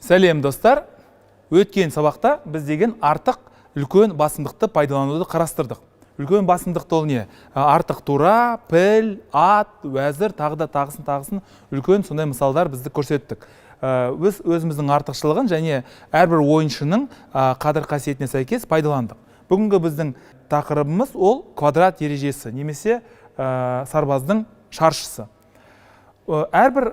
Сәлем достар, өткен сабақта біз деген артық үлкен басымдықты пайдалануды қарастырдық. Үлкен басымдықты ол не? Артық тура, піл, ат, уәзір, тағысын үлкен сондай мысалдар бізді көрсеттік. Біз өзіміздің артықшылығын және әрбір ойыншының қадір қасиетіне сәйкес пайдаландық. Бүгінгі біздің тақырыбымыз ол квадрат ережесі, немесе сарбаздың шаршысы. Әрбір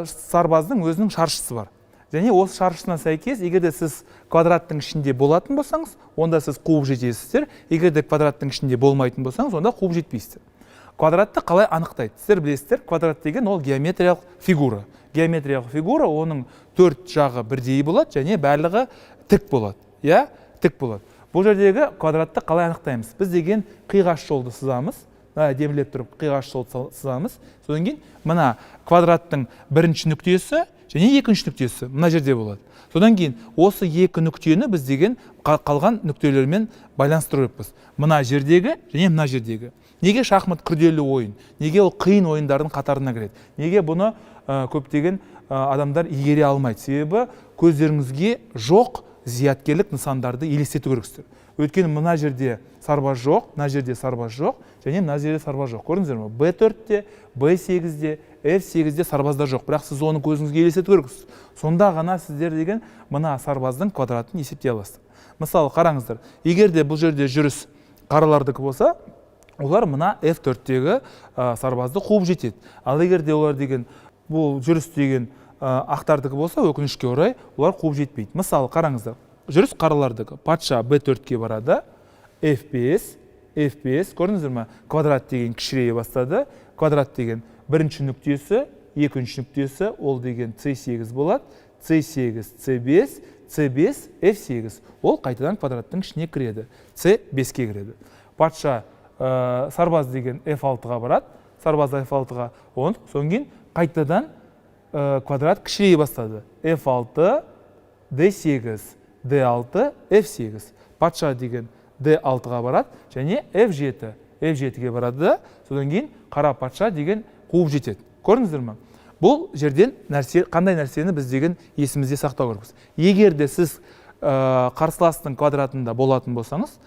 сарбаздың өзінің шаршысы бар. Және осы шаршысына сәйкес, егерде сіз квадраттың ішінде болатын болсаңыз, онда сіз қуып жетесіздер. Егерде квадраттың ішінде болмайтын болсаңыз, онда қуып жетпейсіздер. Квадратты қалай анықтайды? Сіздер білесіздер, квадрат деген ол геометриялық фигура. Геометриялық фигура, оның төрт жағы бірдей болады, және барлығы тік болады. Тік болады. Бұл жердегі квадратты қалай анықтаймыз? Біз деген қиғаш жолды сызамыз. Демлеп тұрып қиғаш жолды сызамыз. Содан кейін мына квадраттың бірінші нүктесі және екінші нүктесі мына жерде болады. Содан кейін осы екі нүктені біз деген қалған нүктелермен байланыстыру керекпіз. Мына жердегі және мына жердегі. Неге шахмат күрделі ойын? Неге ол қиын ойындардың қатарына кіреді? Неге бұны көптеген адамдар игере алмайды? Себебі көздеріңізге жоқ зияткерлік нысандарды елестету керексіздер. Өйткені мына жерде сарбаз жоқ, мына жерде сарбаз жоқ, және мына жерде сарбаз жоқ. Көрдіңіздер ме? Б4-те, Б8-де, F8-де сарбаздар жоқ. Бірақ сіз оны көзіңізге елестету керексіз. Сонда ғана сіздер деген мына сарбаздың квадратын есептей аласыздар. Мысалы, қараңыздар, егер де бұл жерде жүріс қаралардікі болса, олар мына F4-тегі сарбазды қуып жетеді. Ал егер де олар деген бұл жүріс деген ақтардікі болса, өкінішке орай, олар қуып жетпейді. Мысалы, қараңыздар, жүріс қаралардікі патша Б4-ке барады, F5, көрдіңіздер ме? Квадрат деген кішірейе бастады. Квадрат деген бірінші нүктесі, екінші нүктесі, ол деген C8 болады. C8, C5, C5, F8. Ол қайтадан квадраттың ішіне кіреді. C5-ке кіреді. Патша сарбаз деген F6-ға барады. Сарбаз F6-ға содан кейін қайтадан квадрат кішірейе бастады. F6, D8, D6, F8. Патша деген D6-ға барады, және F7-ге барады, содан кейін қара патша деген қуып жетеді. Көрдіңіздер ме? Бұл жерден қандай нәрсені біз деген есімізде сақтау керекпіз. Егер де сіз қарсыластың квадратында болатын болсаңыз,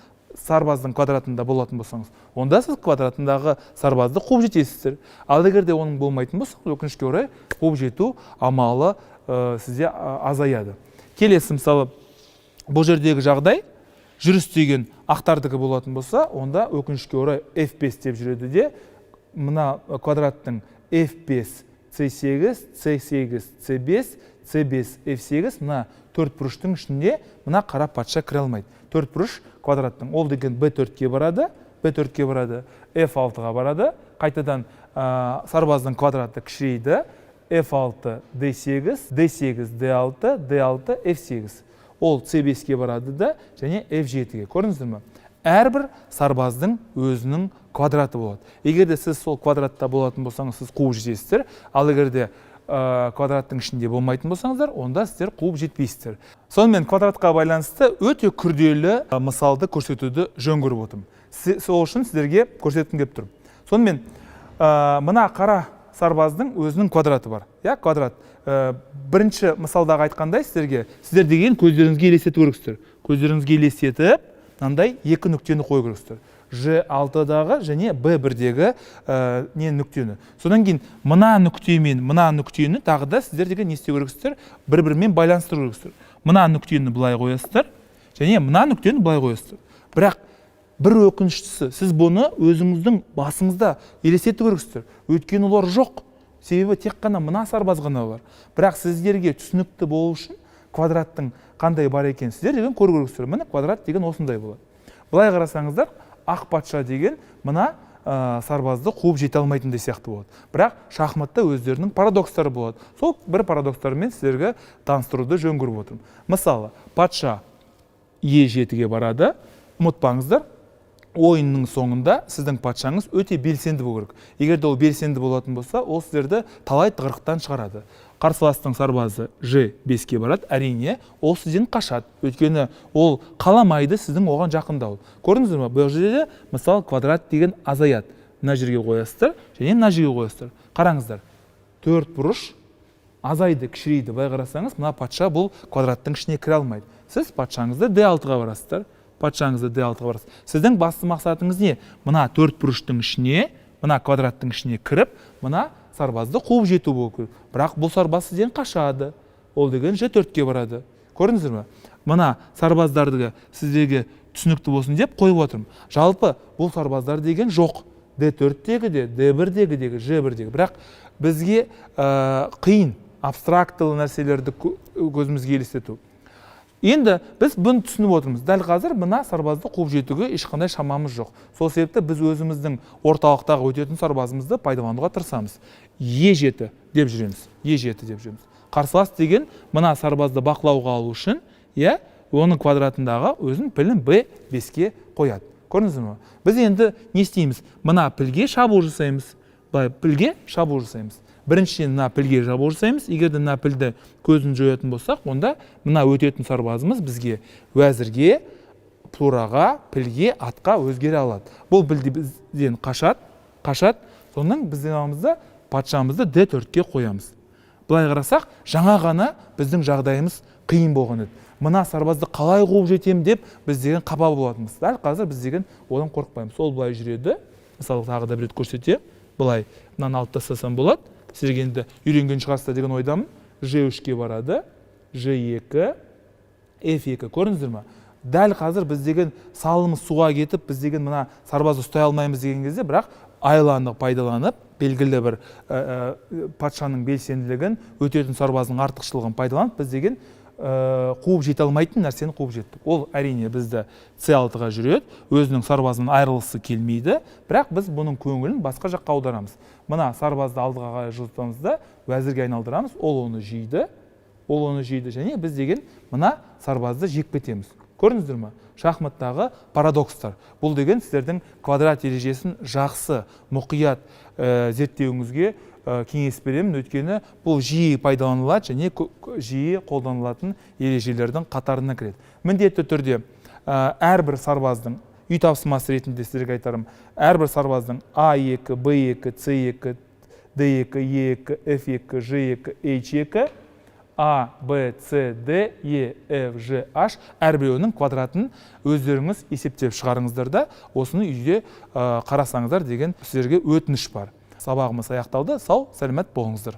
сарбаздың квадратында болатын болсаңыз, онда сіз квадратындағы сарбазды қуып жетесіздер. Ал егер де оның болмайтын болсаңыз, өкінішке орай қуып жету амалы сізде азаяды. Келесі мысалы, бұл жердегі жағдай жүріс деген ақтардығы болатын болса, онда өкінішке орай F5 деп жүреді де, мына квадраттың F5, C8, C8, C5, C5, F8, мына төрт бұрыштың ішінде мына қара патша кіре алмайды. Төрт бұрыш квадраттың, ол деген B4-ке барады, F6-ға барады, қайтадан сарбаздың квадраты кішірейді, F6, D8, D8, D6, D6, F8. Ол C5-ке барады да, және F7-ге. Көрдіңіздер ме? Әрбір сарбаздың өзінің квадраты болады. Егер де сіз сол квадратта болатын болсаңыз, сіз қуып жетесіздер. Ал егер де квадраттың ішінде болмайтын болсаңыздар, онда сіздер қуып жетпейсіздер. Сонымен квадратқа байланысты өте күрделі мысалды көрсетуді жөн көріп отырмын. Сол үшін сіздерге көрсеткім келіп тұр. Сонымен мына қара сарбаздың өзінің квадраты бар. Квадрат. Бірінші мысалдағы айтқандай сіздер деген көздеріңізге елестету керексіздер. Көздеріңізге елестетіп, мынандай екі нүктені қою керексіздер. Ж6-дағы және Б1-дегі нүктені. Содан кейін мына нүкте мен мына нүктені тағы да сіздер деген не істеу керексіздер? Бір-бірімен байланыстыру керексіздер. Мына нүктені былай қоясыздар, және мына нүктені былай қоясыздар. Бірақ бір өкініштісі, сіз бұны өзіңіздің басыңызда елестету керексіздер. Өйткені олар жоқ. Себебі тек қана мына сарбаз ғана бар. Бірақ сіздерге түсінікті болу үшін квадраттың қандай бар екен сіздер деген көру керексіздер. Міне квадрат деген осындай болады. Былай қарасаңыздар, ақ патша деген мына сарбазды қуып жете алмайтындай сияқты болады. Бірақ шахматта өздерінің парадокстары болады. Сол бір парадокстармен сіздерге таныстыруды жөн көріп отырмын. Мысалы, патша Е7-ге барады. Ұмытпаңыздар, ойынның соңында сіздің патшаңыз өте белсенді болу керек. Егер де ол белсенді болатын болса, ол сіздерді талай тығырықтан шығарады. Қарсыластың сарбазы Ж5-ке барады, әрине, ол сізден қашады. Өйткені ол қаламайды сіздің оған жақындау. Көрдіңіздер ме? Бұл жерде мысалы квадрат деген азаяды. Мына жерге қоясыздар, және мына жерге қоясыздар. Қараңыздар. Төрт бұрыш азайды, кішірейді. Былай қарасаңыз, мына патша бұл квадраттың ішіне кіре алмайды. Сіз патшаңызды D6-ға барасыздар. Патшаңызды D6-ға барасыз. Сіздің басты мақсатыңыз не? Мына төрт бұрыштың ішіне, мына квадраттың ішіне кіріп, мына сарбазды қуып жету болу керек. Бірақ бұл сарбаз сізден қашады. Ол деген G4-ке барады. Көрдіңіздер ме? Мына сарбаздарды сіздерге түсінікті болсын деп қойып отырмын. Жалпы бұл сарбаздар деген жоқ. D4-тегі де, D1-дегі де, G1-дегі. Бірақ бізге қиын, абстрактылы нәрселерді көзімізге елестету. Енді біз бұны түсініп отырмыз. Дәл қазір мына сарбазды қуып жетуге ешқандай шамамыз жоқ. Сол себепті біз өзіміздің орталықтағы өтетін сарбазымызды пайдалануға тырысамыз. E7 деп жүреміз. E7 деп жүреміз. Қарсылас деген мына сарбазды бақылауға алу үшін, оның квадратындағы өзін пілін B5-ке қояды. Көрдіңіздер ме? Біз енді не істейміз? Мына пілге шабуыл жасаймыз. Пілге шабуыл жасаймыз. Біріншіден мына пілге шабуыл жасаймыз. Егер де мына пілді көзін жоятын болсақ, онда мына өтетін сарбазымыз бізге уәзірге, тураға, пілге, атқа өзгере алады. Бұл пілді бізден қашат. Соның біздің аламызда патшамызды D4-ке қоямыз. Былай қарасақ, жаңа ғана біздің жағдайымыз қиын болған еді. Мына сарбазды қалай қуып жетем деп біз деген қапа болатынбыз. Дәл қазір біз деген одан қорықпаймыз. Сол былай жүреді. Мысалы тағы да бір рет көрсете. Былай мынаны алып тастасам болады. Сіздерге енді үйренген шығарсыздар деген ойдамын. G3-ке барады. G2, F2. Көрдіңіздер ме? Дәл қазір біз деген салымыз суға кетіп, біз деген мына сарбазды ұстай алмаймыз деген кезде, бірақ айланы пайдаланып, белгілі бір патшаның белсенділігін, өтетін сарбаздың артықшылығын пайдаланып, біз деген қуып жете алмайтын нәрсені қуып жеттік. Ол әрине бізді C6-ға жүреді, өзінің сарбазынан айырылысы келмейді, бірақ біз бұның көңілін басқа жаққа аударамыз. Мына сарбазды алдыға жылжытамыз да, уәзірге айналдырамыз, ол оны жейді, және біз деген мына сарбазды жек кетеміз. Көрдіңіздер ме? Шахматтағы парадокстар. Бұл деген сіздердің квадрат ережесін жақсы, мұқият зерттеуіңізге кеңес беремін, өйткені бұл жиі пайдаланылады және жиі қолданылатын ережелердің қатарына кіреді. Міндетті түрде әрбір сарбаздың үй тапсырмасы ретінде сіздерге айтарым, әрбір сарбаздың A2, B2, C2, D2, E2, F2, G2, H2, A, B, C, D, E, F, G, H әрбіреуінің квадратын өздеріңіз есептеп шығарыңыздар да, осыны үйде қарасаңыздар деген сіздерге өтініш бар. Сабағымыз аяқталды. Сау, сәлемет болыңыздар.